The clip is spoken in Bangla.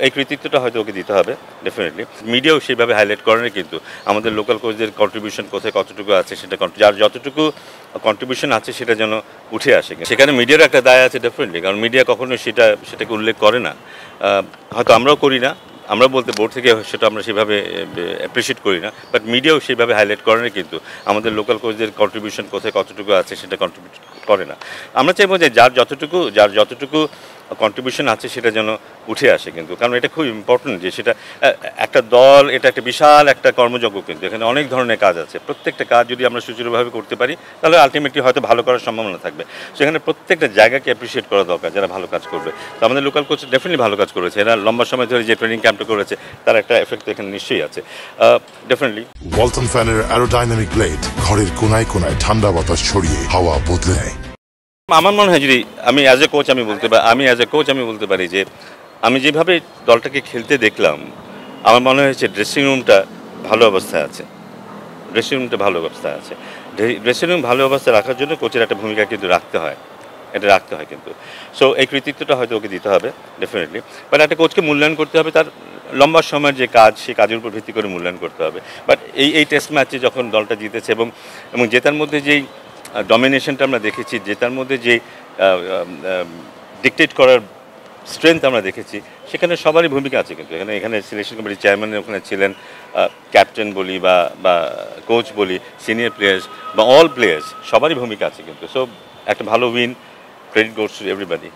এই কৃতিত্বটা হয়তো ওকে দিতে হবে ডেফিনেটলি। মিডিয়াও সেভাবে হাইলাইট করে না, কিন্তু আমাদের লোকাল কোচদের কন্ট্রিবিউশন কোথায় কতটুকু আছে সেটা যার যতটুকু কন্ট্রিবিউশন আছে সেটা যেন উঠে আসে। সেখানে মিডিয়ারও একটা দায় আছে ডেফিনেটলি, কারণ মিডিয়া কখনোই সেটাকে উল্লেখ করে না। হয়তো আমরাও করি না, আমরা বলতে বোর্ড থেকে সেটা আমরা সেভাবে অ্যাপ্রিসিয়েট করি না, বাট মিডিয়াও সেভাবে হাইলাইট করে না, কিন্তু আমাদের লোকাল কোচদের কন্ট্রিবিউশন কোথায় কতটুকু আছে সেটা কন্ট্রিবিউট করে না। আমরা চাইবো যে যার যতটুকু কন্ট্রিবিউশন আছে সেটা যেন উঠে আসে, কিন্তু কারণ এটা খুব ইম্পর্টেন্ট যে সেটা একটা দল, এটা একটা বিশাল একটা কর্মযজ্ঞ, কিন্তু এখানে অনেক ধরনের কাজ আছে। প্রত্যেকটা কাজ যদি আমরা সুচারুভাবে করতে পারি তাহলে আলটিমেটলি হয়তো ভালো করার সম্ভাবনা থাকবে। সেখানে প্রত্যেকটা জায়গাকে অ্যাপ্রিসিয়েট করা দরকার যারা ভালো কাজ করবে। তো আমাদের লোকাল কোচ ডেফিনেটলি ভালো কাজ করেছে, এরা লম্বা সময় ধরে যে ট্রেনিং ক্যাম্পটা করেছে তার একটা এফেক্ট এখানে নিশ্চয়ই আছে ডেফিনেটলি। ওয়ালটন ফ্যানের অ্যারোডাইনামিক ব্লেড ঘরের কোনায় কোনায় ঠান্ডা বাতাস ছড়িয়ে হাওয়া বদলে নেয়। আমার মনে হয় যদি আমি অ্যাজ এ কোচ আমি বলতে পারি যে আমি যেভাবে দলটাকে খেলতে দেখলাম, আমার মনে হয়েছে ড্রেসিং রুমটা ভালো অবস্থায় আছে। ড্রেসিং রুম ভালো অবস্থায় রাখার জন্য কোচের একটা ভূমিকা কিন্তু রাখতে হয় কিন্তু। সো এই কৃতিত্বটা হয়তো ওকে দিতে হবে ডেফিনেটলি। বাট একটা কোচকে মূল্যায়ন করতে হবে তার লম্বা সময়ের যে কাজ, সেই কাজের উপর ভিত্তি করে মূল্যায়ন করতে হবে। বাট এই টেস্ট ম্যাচে যখন দলটা জিতেছে এবং জেতার মধ্যে যেই ডমিনেশনটা আমরা দেখেছি, জেতার মধ্যে যে ডিকটেট করার স্ট্রেংথ আমরা দেখেছি, সেখানে সবারই ভূমিকা আছে। কিন্তু এখানে সিলেকশন কমিটির চেয়ারম্যান ওখানে ছিলেন, ক্যাপ্টেন বলি বা কোচ বলি, সিনিয়র প্লেয়ার্স বা অল প্লেয়ার্স, সবারই ভূমিকা আছে কিন্তু। সো একটা ভালো win, credit goes to everybody.